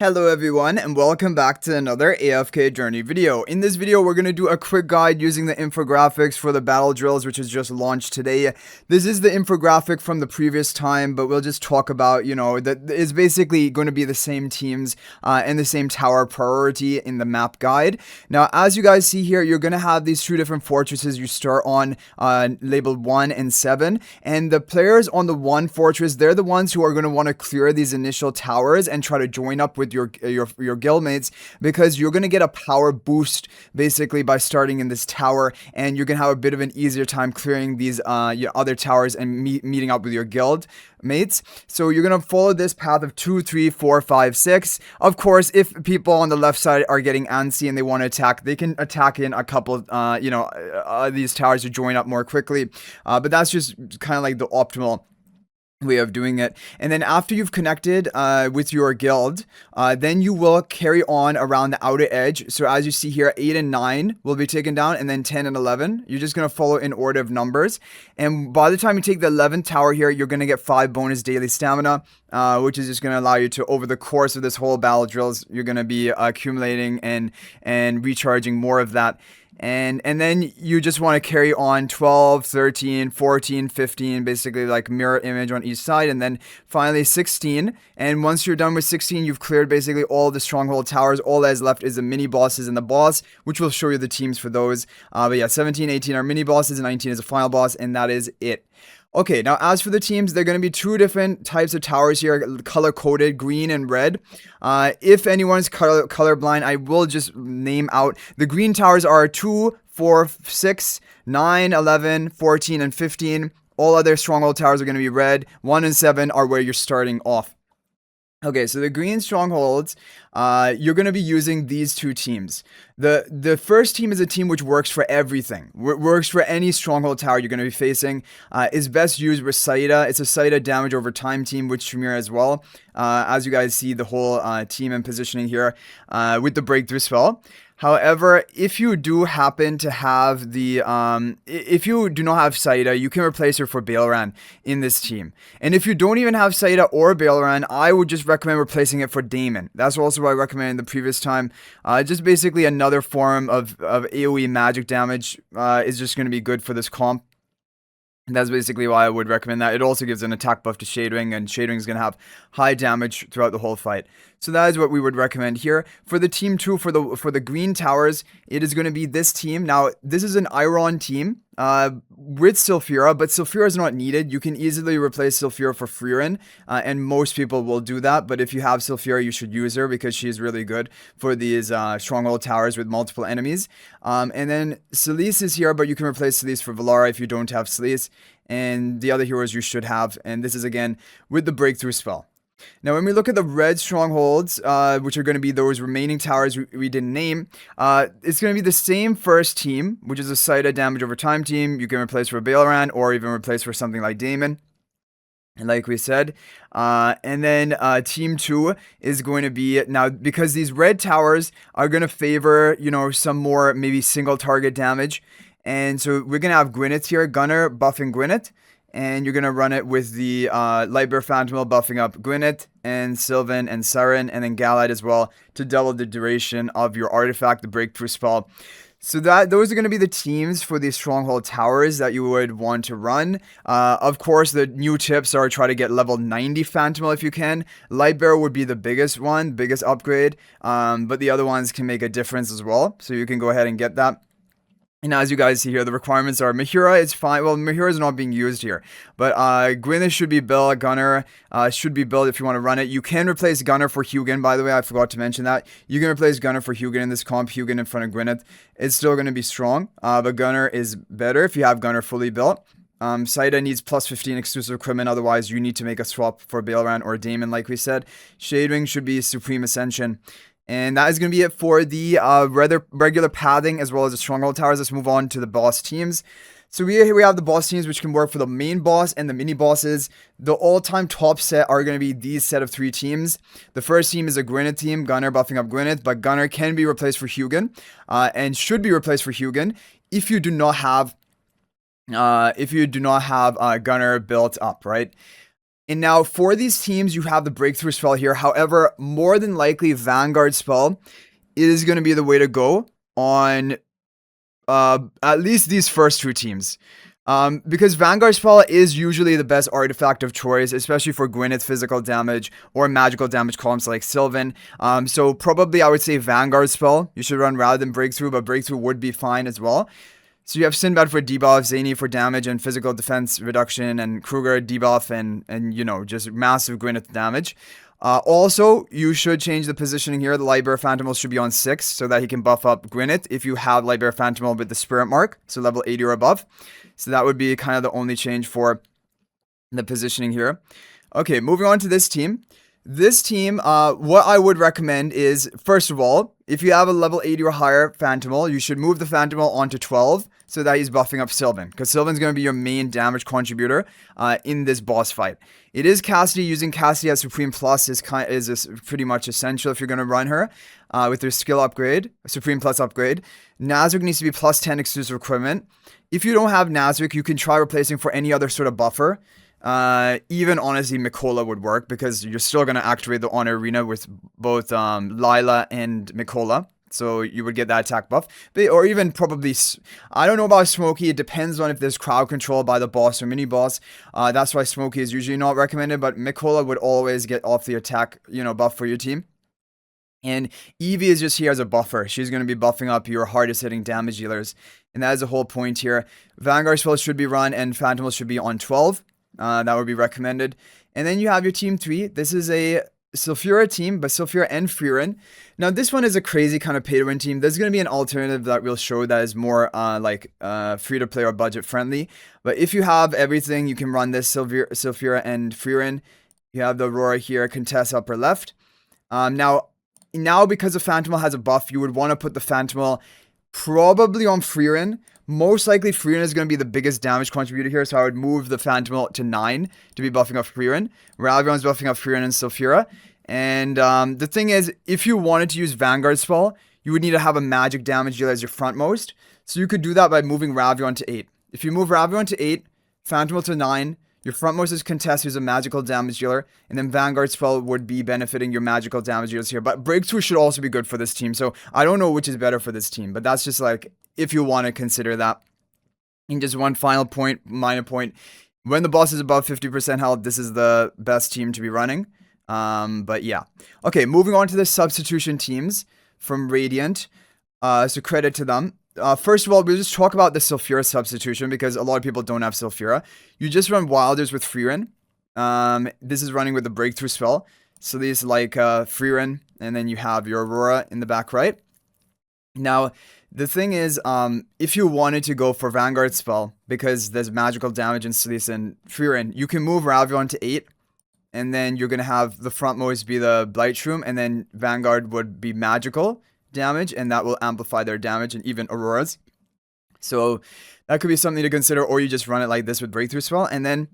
Hello everyone and welcome back to another AFK journey video. In this video we're going to do a quick guide using the infographics for the battle drills which is just launched today. This is the infographic from the previous time, but we'll just talk about, that is basically going to be the same teams and the same tower priority in the map guide. Now as you guys see here, you're going to have these two different fortresses you start on, labeled 1 and 7, and the players on the 1 fortress, they're the ones who are going to want to clear these initial towers and try to join up with your guildmates, because you're going to get a power boost basically by starting in this tower, and you're going to have a bit of an easier time clearing these your other towers and meeting up with your guild mates. So you're going to follow this path of 2, 3, 4, 5, 6. Of course, if people on the left side are getting antsy and they want to attack, they can attack in a couple these towers to join up more quickly, but that's just kind of like the optimal way of doing it. And then after you've connected with your guild, then you will carry on around the outer edge. So as you see here, 8 and 9 will be taken down, and then 10 and 11. You're just going to follow in order of numbers. And by the time you take the 11th tower here, you're going to get 5 bonus daily stamina, which is just going to allow you to, over the course of this whole battle drills, you're going to be accumulating and recharging more of that. And then you just want to carry on 12, 13, 14, 15, basically like mirror image on each side, and then finally 16. And once you're done with 16, you've cleared basically all the stronghold towers. All that is left is the mini bosses and the boss, which will show you the teams for those. But yeah, 17, 18 are mini bosses, and 19 is the final boss, and that is it. Okay, now as for the teams, they're going to be two different types of towers here, color-coded, green and red. If anyone's colorblind, I will just name out. The green towers are 2, 4, 6, 9, 11, 14, and 15. All other stronghold towers are going to be red. 1 and 7 are where you're starting off. Okay, so the green strongholds, you're going to be using these two teams. The first team is a team which works for everything. Works for any stronghold tower you're going to be facing. Is best used with Saida. It's a Saida damage over time team with Sylphira as well. As you guys see the whole team and positioning here with the breakthrough spell. However, if you do happen to have the, if you do not have Saida, you can replace her for Frieren in this team. And if you don't even have Saida or Frieren, I would just recommend replacing it for Daemon. That's also what I recommended the previous time. Just basically another form of AoE magic damage is just going to be good for this comp. That's basically why I would recommend that. It also gives an attack buff to Shadewing, and Shadewing is going to have high damage throughout the whole fight. So that is what we would recommend here. For the team 2, for the green towers, it is going to be this team. Now, this is an Iron team with Sylphira, but Sylphira is not needed. You can easily replace Sylphira for Frieren, and most people will do that. But if you have Sylphira, you should use her because she's really good for these stronghold towers with multiple enemies. And then Celise is here, but you can replace Celise for Valara if you don't have Celise. And the other heroes you should have. And this is again with the breakthrough spell. Now, when we look at the red strongholds, which are going to be those remaining towers we didn't name, it's going to be the same first team, which is a Saida damage over time team. You can replace for Frieren or even replace for something like Daemon. And like we said, and then team 2 is going to be, now because these red towers are going to favor, some more maybe single target damage. And so we're going to have Gwyneth here, Gunner buffing Gwyneth. And you're going to run it with the Lightbearer Phantom buffing up Gwyneth and Silven and Frieren, and then Galad as well to double the duration of your artifact, the breakthrough spell. So those are going to be the teams for these stronghold towers that you would want to run. Of course, the new tips are try to get level 90 Phantom if you can. Lightbearer would be the biggest one, biggest upgrade, but the other ones can make a difference as well. So you can go ahead and get that. And as you guys see here, the requirements are Mahira is fine. Well, Mahira is not being used here. But Gwyneth should be built. Gunner should be built if you want to run it. You can replace Gunner for Hugin, by the way. I forgot to mention that. You can replace Gunner for Hugin in this comp. Hugin in front of Gwyneth. It's still going to be strong. But Gunner is better if you have Gunner fully built. Saida needs plus 15 exclusive equipment. Otherwise, you need to make a swap for Frieren or Daemon, like we said. Shadewing should be Supreme Ascension. And that is going to be it for the regular pathing as well as the stronghold towers. Let's move on to the boss teams. So here we have the boss teams, which can work for the main boss and the mini bosses. The all-time top set are going to be these set of 3 teams. The first team is a Gwyneth team, Gunner buffing up Gwyneth, but Gunner can be replaced for Hugin, and should be replaced for Hugin if you do not have Gunner built up, right? And now for these teams, you have the breakthrough spell here. However, more than likely, Vanguard spell is going to be the way to go on at least these first two teams. Because Vanguard spell is usually the best artifact of choice, especially for Gwyneth physical damage or magical damage columns like Silven. So probably I would say Vanguard spell you should run rather than breakthrough, but breakthrough would be fine as well. So you have Sinbad for debuff, Zany for damage and physical defense reduction, and Kruger debuff and you know, just massive Gwyneth damage. Also, you should change the positioning here. The Lightbearer Phantomal should be on 6 so that he can buff up Gwyneth if you have Lightbearer Phantomal with the Spirit Mark, so level 80 or above. So that would be kind of the only change for the positioning here. Okay, moving on to this team. This team, what I would recommend is, first of all, if you have a level 80 or higher Phantomal, you should move the Phantomal onto 12 so that he's buffing up Silven, because Silven's going to be your main damage contributor in this boss fight. It is Cassidy. Using Cassidy as Supreme Plus is pretty much essential if you're going to run her with her skill upgrade, Supreme Plus upgrade. Nazric needs to be plus 10 exclusive equipment. If you don't have Nazric, you can try replacing for any other sort of buffer. Even honestly, Mikola would work because you're still going to activate the Honor Arena with both Lila and Mikola. So you would get that attack buff. Or even probably, I don't know about Smokey. It depends on if there's crowd control by the boss or mini boss. That's why Smokey is usually not recommended. But Mikola would always get off the attack, buff for your team. And Evie is just here as a buffer. She's going to be buffing up your hardest hitting damage dealers. And that is the whole point here. Vanguard spells should be run and Phantomal should be on 12. That would be recommended. And then you have your team 3. This is a Sylphira team, but Sylphira and Frieren. Now this one is a crazy kind of pay to win team. There's going to be an alternative that we'll show that is more free to play or budget friendly. But if you have everything, you can run this Sylphira and Frieren. You have the Aurora here, contest upper left. Now because the Phantomal has a buff, you would want to put the Phantomal probably on Frieren. Most likely Frieren is going to be the biggest damage contributor here, so I would move the Phantomal to 9 to be buffing up Frieren. Ravion's buffing up Frieren and Sylphira. And the thing is, if you wanted to use Vanguard spell, you would need to have a magic damage dealer as your frontmost. So you could do that by moving Ravion to 8. If you move Ravion to 8, Phantomal to 9, your frontmost is Contest, who's a magical damage dealer, and then Vanguard spell would be benefiting your magical damage dealers here. But Breakthrough should also be good for this team, so I don't know which is better for this team, but that's just like, if you want to consider that. And just one final point, minor point, when the boss is above 50% health, this is the best team to be running. But yeah. Okay, moving on to the substitution teams from Radiant. So credit to them. First of all, we'll just talk about the Sylphira substitution because a lot of people don't have Sylphira. You just run Wilders with Frieren. This is running with the Breakthrough spell. So these like Frieren, and then you have your Aurora in the back right. Now, the thing is, if you wanted to go for Vanguard spell, because there's magical damage in Celis and Frieren, you can move Ravion to 8. And then you're going to have the frontmost be the Blight Shroom, and then Vanguard would be magical damage, and that will amplify their damage, and even Aurora's. So that could be something to consider, or you just run it like this with Breakthrough spell. And then,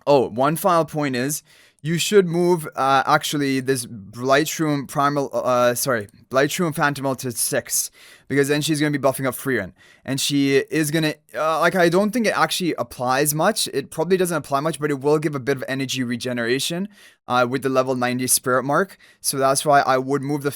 one final point is, you should move, actually, this Blight Shroom Blight Shroom Phantomal to 6, because then she's going to be buffing up Frieren. And she is going to, I don't think it actually applies much. It probably doesn't apply much, but it will give a bit of energy regeneration with the level 90 Spirit Mark. So that's why I would move the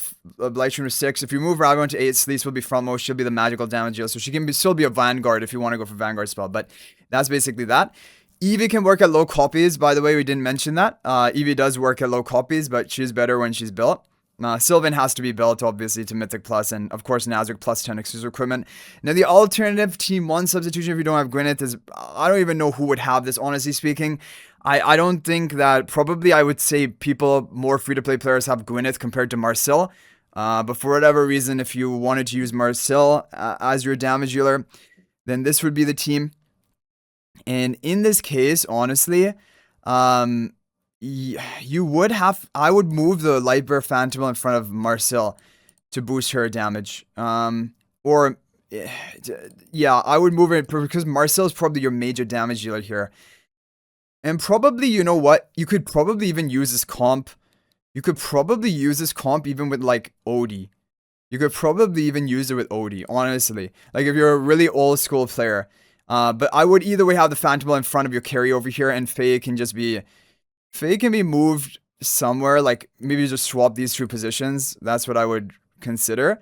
Blight Shroom to 6. If you move Ravion to 8, Sleece will be frontmost. She'll be the magical damage dealer. So she can still be a Vanguard if you want to go for Vanguard spell. But that's basically that. Evie can work at low copies, by the way, we didn't mention that. Evie does work at low copies, but she's better when she's built. Silven has to be built, obviously, to Mythic Plus, and of course, Nazric plus 10 exclusive equipment. Now, the alternative Team 1 substitution, if you don't have Gwyneth, is, I don't even know who would have this, honestly speaking. I don't think that, probably I would say people, more free-to-play players have Gwyneth compared to Marcel. But for whatever reason, if you wanted to use Marcel as your damage dealer, then this would be the team. And in this case, honestly, you would have, I would move the Lightbearer Phantomal in front of Marcel to boost her damage. Yeah, I would move it because Marcel is probably your major damage dealer here. And probably, you know what? You could probably even use this comp. You could probably use this comp even with like Odie. You could probably even use it with Odie, honestly. Like if you're a really old school player. But I would either way have the Phantomal in front of your carry over here, and Faye can just be, Faye can be moved somewhere, like maybe just swap these two positions. That's what I would consider.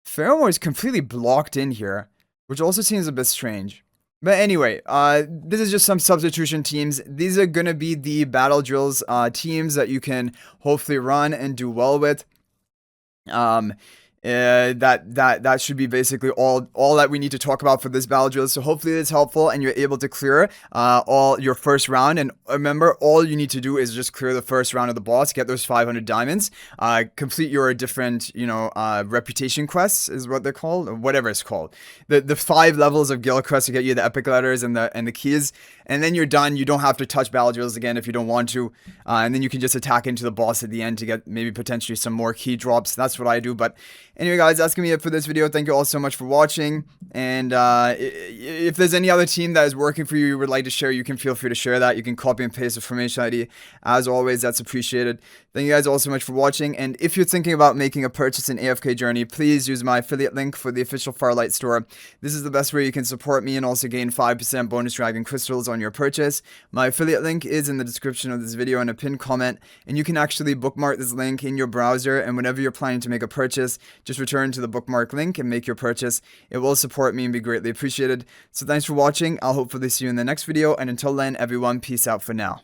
Pheromone is completely blocked in here, which also seems a bit strange. But anyway, this is just some substitution teams. These are gonna be the battle drills teams that you can hopefully run and do well with. Um, that should be basically all that we need to talk about for this battle drill. So hopefully it's helpful and you're able to clear all your first round. And remember, all you need to do is just clear the first round of the boss, get those 500 diamonds, complete your different reputation quests is what they're called, or whatever it's called. The 5 levels of guild quests to get you the epic letters and the keys, and then you're done. You don't have to touch battle drills again if you don't want to, and then you can just attack into the boss at the end to get maybe potentially some more key drops. That's what I do. But anyway, guys, that's gonna be it for this video. Thank you all so much for watching. And if there's any other team that is working for you, you would like to share, you can feel free to share that. You can copy and paste the formation ID. As always, that's appreciated. Thank you guys all so much for watching. And if you're thinking about making a purchase in AFK Journey, please use my affiliate link for the official Farlight store. This is the best way you can support me and also gain 5% bonus dragon crystals on your purchase. My affiliate link is in the description of this video and a pinned comment, and you can actually bookmark this link in your browser, and whenever you're planning to make a purchase, just return to the bookmark link and make your purchase. It will support me and be greatly appreciated. So thanks for watching. I'll hopefully see you in the next video, and until then, everyone, peace out for now.